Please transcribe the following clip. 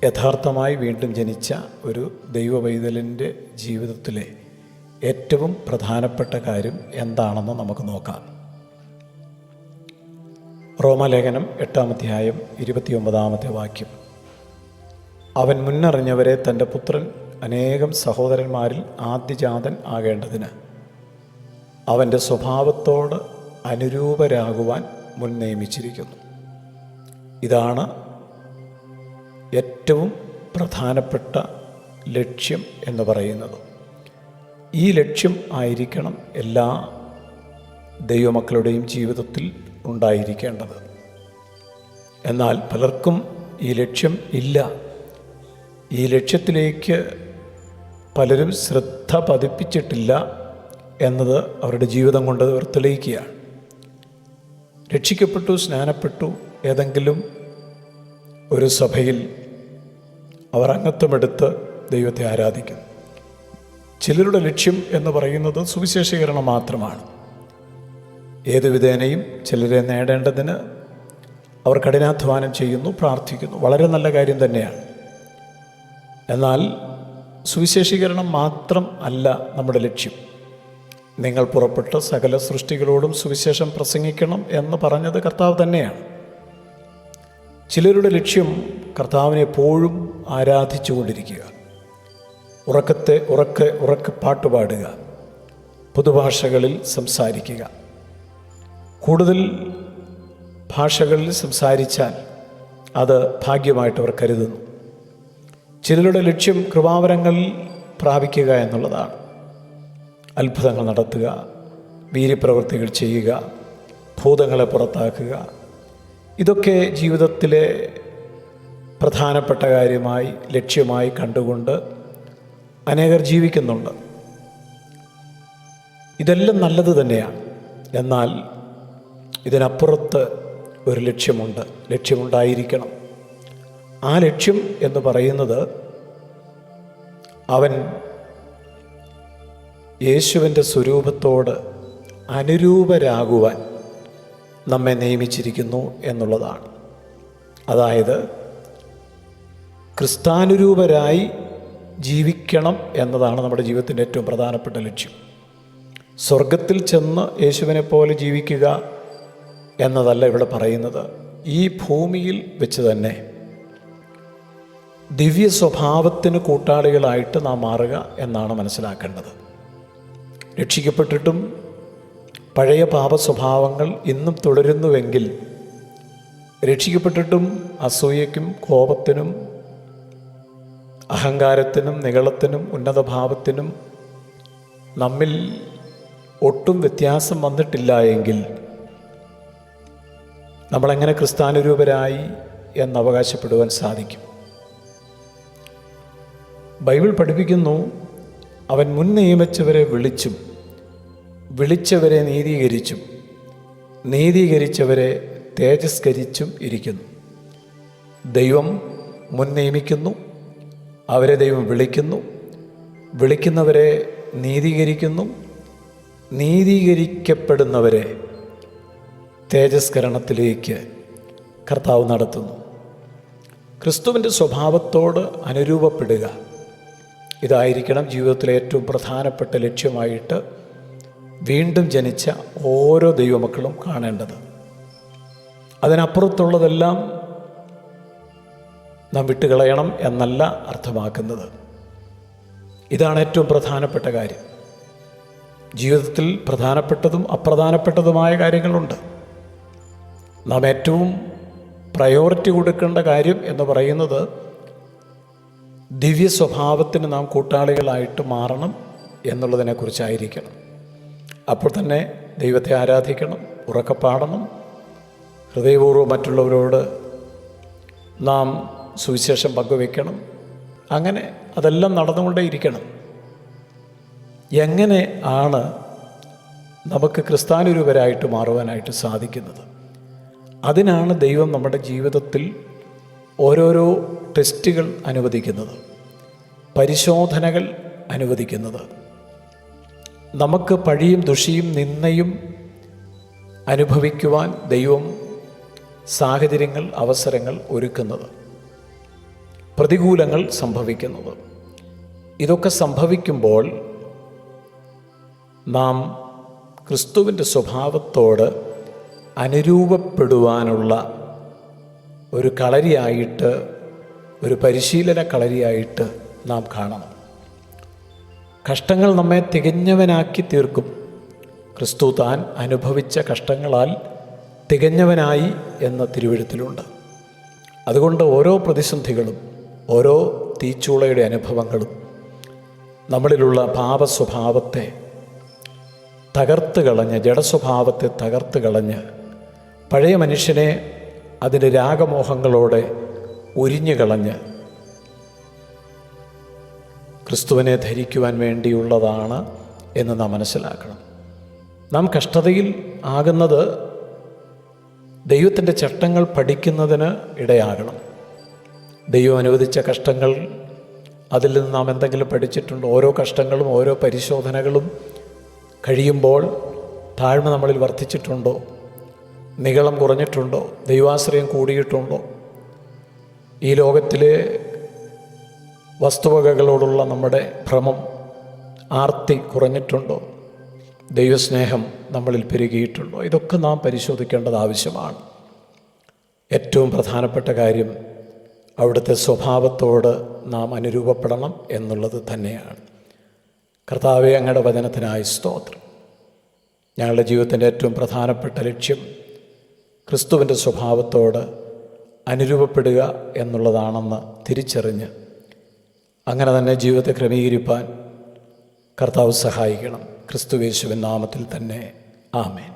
യഥാർത്ഥമായി വീണ്ടും ജനിച്ച ഒരു ദൈവവൈതലിൻ്റെ ജീവിതത്തിലെ ഏറ്റവും പ്രധാനപ്പെട്ട കാര്യം എന്താണെന്ന് നമുക്ക് നോക്കാം. റോമാലേഖനം 8-ാം അധ്യായം 29-ാമത്തെ വാക്യം. അവൻ മുന്നറിഞ്ഞവരെ തൻ്റെ പുത്രൻ അനേകം സഹോദരന്മാരിൽ ആദ്യജാതൻ ആകേണ്ടതിന് അവൻ്റെ സ്വഭാവത്തോട് അനുരൂപരാകുവാൻ മുൻ നിയമിച്ചിരിക്കുന്നു. ഇതാണ് ഏറ്റവും പ്രധാനപ്പെട്ട ലക്ഷ്യം എന്ന് പറയുന്നത്. ഈ ലക്ഷ്യം ആയിരിക്കണം എല്ലാ ദൈവമക്കളുടെയും ജീവിതത്തിൽ ഉണ്ടായിരിക്കേണ്ടത്. എന്നാൽ പലർക്കും ഈ ലക്ഷ്യം ഇല്ല. ഈ ലക്ഷ്യത്തിലേക്ക് പലരും ശ്രദ്ധ പതിപ്പിച്ചിട്ടില്ല എന്നത് അവരുടെ ജീവിതം കൊണ്ട് അവർ തെളിയിക്കുകയാണ്. രക്ഷിക്കപ്പെട്ടു, സ്നാനപ്പെട്ടു, ഏതെങ്കിലും ഒരു സഭയിൽ അവർ അംഗത്വമെടുത്ത് ദൈവത്തെ ആരാധിക്കുന്നു. ചിലരുടെ ലക്ഷ്യം എന്ന് പറയുന്നത് സുവിശേഷീകരണം മാത്രമാണ്. ഏതു വിധേനയും ചിലരെ നേടേണ്ടതിന് അവർ കഠിനാധ്വാനം ചെയ്യുന്നു, പ്രാർത്ഥിക്കുന്നു. വളരെ നല്ല കാര്യം തന്നെയാണ്. എന്നാൽ സുവിശേഷീകരണം മാത്രം അല്ല നമ്മുടെ ലക്ഷ്യം. നിങ്ങൾ പുറപ്പെട്ട് സകല സൃഷ്ടികളോടും സുവിശേഷം പ്രസംഗിക്കണം എന്ന് പറഞ്ഞത് കർത്താവ് തന്നെയാണ്. ചിലരുടെ ലക്ഷ്യം കർത്താവിനെ എപ്പോഴും ആരാധിച്ചു കൊണ്ടിരിക്കുക, ഉറക്കെ പാട്ടുപാടുക, പുതുഭാഷകളിൽ സംസാരിക്കുക. കൂടുതൽ ഭാഷകളിൽ സംസാരിച്ചാൽ അത് ഭാഗ്യമായിട്ട് അവർ കരുതുന്നു. ചിലരുടെ ലക്ഷ്യം കൃപാവരങ്ങൾ പ്രാപിക്കുക എന്നുള്ളതാണ്. അത്ഭുതങ്ങൾ നടത്തുക, വീര്യപ്രവൃത്തികൾ ചെയ്യുക, ഭൂതങ്ങളെ പുറത്താക്കുക. ഇതൊക്കെ ജീവിതത്തിലെ പ്രധാനപ്പെട്ട കാര്യമായി ലക്ഷ്യമായി കണ്ടുകൊണ്ട് അനേകർ ജീവിക്കുന്നുണ്ട്. ഇതെല്ലാം നല്ലത് തന്നെയാണ്. എന്നാൽ ഇതിനപ്പുറത്ത് ഒരു ലക്ഷ്യമുണ്ടായിരിക്കണം. ആ ലക്ഷ്യം എന്ന് പറയുന്നത് അവൻ യേശുവിൻ്റെ സ്വരൂപത്തോട് അനുരൂപരാകുവാൻ നമ്മെ നിയമിച്ചിരിക്കുന്നു എന്നുള്ളതാണ്. അതായത് ക്രിസ്താനുരൂപരായി ജീവിക്കണം എന്നതാണ് നമ്മുടെ ജീവിതത്തിൻ്റെ ഏറ്റവും പ്രധാനപ്പെട്ട ലക്ഷ്യം. സ്വർഗത്തിൽ ചെന്ന് യേശുവിനെ പോലെ ജീവിക്കുക എന്നതല്ല ഇവിടെ പറയുന്നത്. ഈ ഭൂമിയിൽ വെച്ച് തന്നെ ദിവ്യ സ്വഭാവത്തിന് കൂട്ടാളികളായിട്ട് നാം മാറുക എന്നാണ് മനസ്സിലാക്കേണ്ടത്. രക്ഷിക്കപ്പെട്ടിട്ടും പഴയ പാപ സ്വഭാവങ്ങൾ ഇന്നും തുടരുന്നുവെങ്കിൽ, രക്ഷിക്കപ്പെട്ടിട്ടും അസൂയയ്ക്കും കോപത്തിനും അഹങ്കാരത്തിനും നിഗളത്തിനും ഉന്നതഭാവത്തിനും നമ്മിൽ ഒട്ടും വ്യത്യാസം വന്നിട്ടില്ല എങ്കിൽ നമ്മളെങ്ങനെ ക്രിസ്താനുരൂപരായി എന്നവകാശപ്പെടുവാൻ സാധിക്കും? ബൈബിൾ പഠിപ്പിക്കുന്നു, അവൻ മുൻ നിയമിച്ചവരെ വിളിച്ചും വിളിച്ചവരെ നീതീകരിച്ചും നീതീകരിച്ചവരെ തേജസ്കരിച്ചും ഇരിക്കുന്നു. ദൈവം മുൻ നിയമിക്കുന്നു, അവരെ ദൈവം വിളിക്കുന്നു, വിളിക്കുന്നവരെ നീതീകരിക്കുന്നു, നീതീകരിക്കപ്പെടുന്നവരെ തേജസ്കരണത്തിലേക്ക് കർത്താവ് നടത്തുന്നു. ക്രിസ്തുവിൻ്റെ സ്വഭാവത്തോട് അനുരൂപപ്പെടുക, ഇതായിരിക്കണം ജീവിതത്തിലെ ഏറ്റവും പ്രധാനപ്പെട്ട ലക്ഷ്യമായിട്ട് വീണ്ടും ജനിച്ച ഓരോ ദൈവമക്കളും കാണേണ്ടത്. അതിനപ്പുറത്തുള്ളതെല്ലാം നാം വിട്ടുകളയണം എന്നല്ല അർത്ഥമാക്കുന്നത്. ഇതാണ് ഏറ്റവും പ്രധാനപ്പെട്ട കാര്യം. ജീവിതത്തിൽ പ്രധാനപ്പെട്ടതും അപ്രധാനപ്പെട്ടതുമായ കാര്യങ്ങളുണ്ട്. നാം ഏറ്റവും പ്രയോറിറ്റി കൊടുക്കേണ്ട കാര്യം എന്ന് പറയുന്നത് ദിവ്യ സ്വഭാവത്തിന് നാം കൂട്ടാളികളായിട്ട് മാറണം എന്നുള്ളതിനെക്കുറിച്ചായിരിക്കണം. അപ്പോൾ തന്നെ ദൈവത്തെ ആരാധിക്കണം, ഉറക്കെ പാടണം, ഹൃദയപൂർവ്വം മറ്റുള്ളവരോട് നാം സുവിശേഷം പങ്കുവയ്ക്കണം. അങ്ങനെ അതെല്ലാം നടന്നുകൊണ്ടേയിരിക്കണം. എങ്ങനെ ആണ് നമുക്ക് ക്രിസ്താനുരൂപരായിട്ട് മാറുവാനായിട്ട് സാധിക്കുന്നത്? അതിനാണ് ദൈവം നമ്മുടെ ജീവിതത്തിൽ ഓരോരോ ടെസ്റ്റുകൾ അനുവദിക്കുന്നത്, പരിശോധനകൾ അനുവദിക്കുന്നത്. നമുക്ക് പഴിയും ദുഷിയും നിന്ദയും അനുഭവിക്കുവാൻ ദൈവം സാഹചര്യങ്ങൾ, അവസരങ്ങൾ ഒരുക്കുന്നത്. പ്രതികൂലങ്ങൾ സംഭവിക്കുന്നത്. ഇതൊക്കെ സംഭവിക്കുമ്പോൾ നാം ക്രിസ്തുവിൻ്റെ സ്വഭാവത്തോട് അനുരൂപപ്പെടുവാനുള്ള ഒരു കളരിയായിട്ട്, ഒരു പരിശീലന കളരിയായിട്ട് നാം കാണണം. കഷ്ടങ്ങൾ നമ്മെ തികഞ്ഞവനാക്കി തീർക്കും. ക്രിസ്തു താൻ അനുഭവിച്ച കഷ്ടങ്ങളാൽ തികഞ്ഞവനായി എന്ന തിരുവെഴുത്തിലുണ്ട്. അതുകൊണ്ട് ഓരോ പ്രതിസന്ധികളും, ഓരോ തീച്ചൂളയുടെ അനുഭവങ്ങളും നമ്മളിലുള്ള പാപസ്വഭാവത്തെ തകർത്ത് കളഞ്ഞ്, ജഡസ്വഭാവത്തെ തകർത്ത് കളഞ്ഞ്, പഴയ മനുഷ്യനെ അതിൻ്റെ രാഗമോഹങ്ങളോടെ ഉരിഞ്ഞു കളഞ്ഞ് ക്രിസ്തുവിനെ ധരിക്കുവാൻ വേണ്ടിയുള്ളതാണ് എന്ന് നാം മനസ്സിലാക്കണം. നാം കഷ്ടതയിൽ ആകുന്നത് ദൈവത്തിൻ്റെ ചട്ടങ്ങൾ പഠിക്കുന്നതിന് ഇടയാകണം. ദൈവം അനുവദിച്ച കഷ്ടങ്ങൾ, അതിൽ നിന്ന് നാം എന്തെങ്കിലും പഠിച്ചിട്ടുണ്ടോ? ഓരോ കഷ്ടങ്ങളും ഓരോ പരിശോധനകളും കഴിയുമ്പോൾ താഴ്മ നമ്മളിൽ വർദ്ധിച്ചിട്ടുണ്ടോ? നിഗളം കുറഞ്ഞിട്ടുണ്ടോ? ദൈവാശ്രയം കൂടിയിട്ടുണ്ടോ? ഈ ലോകത്തിലെ വസ്തുവകകളോടുള്ള നമ്മുടെ ഭ്രമം, ആർത്തി കുറഞ്ഞിട്ടുണ്ടോ? ദൈവസ്നേഹം നമ്മളിൽ പെരുകിയിട്ടുണ്ടോ? ഇതൊക്കെ നാം പരിശോധിക്കേണ്ടത് ആവശ്യമാണ്. ഏറ്റവും പ്രധാനപ്പെട്ട കാര്യം അവിടുത്തെ സ്വഭാവത്തോട് നാം അനുരൂപപ്പെടണം എന്നുള്ളത് തന്നെയാണ്. കർത്താവേ, അങ്ങയുടെ വചനത്തിനായി സ്തോത്രം. ഞങ്ങളുടെ ജീവിതത്തിൻ്റെ ഏറ്റവും പ്രധാനപ്പെട്ട ലക്ഷ്യം ക്രിസ്തുവിൻ്റെ സ്വഭാവത്തോട് അനുരൂപപ്പെടുക എന്നുള്ളതാണെന്ന് തിരിച്ചറിഞ്ഞ് അങ്ങനെ തന്നെ ജീവിതത്തെ ക്രമീകരിപ്പാൻ കർത്താവ് സഹായിക്കണം. ക്രിസ്തുയേശുവിൻ നാമത്തിൽ തന്നെ ആമേൻ.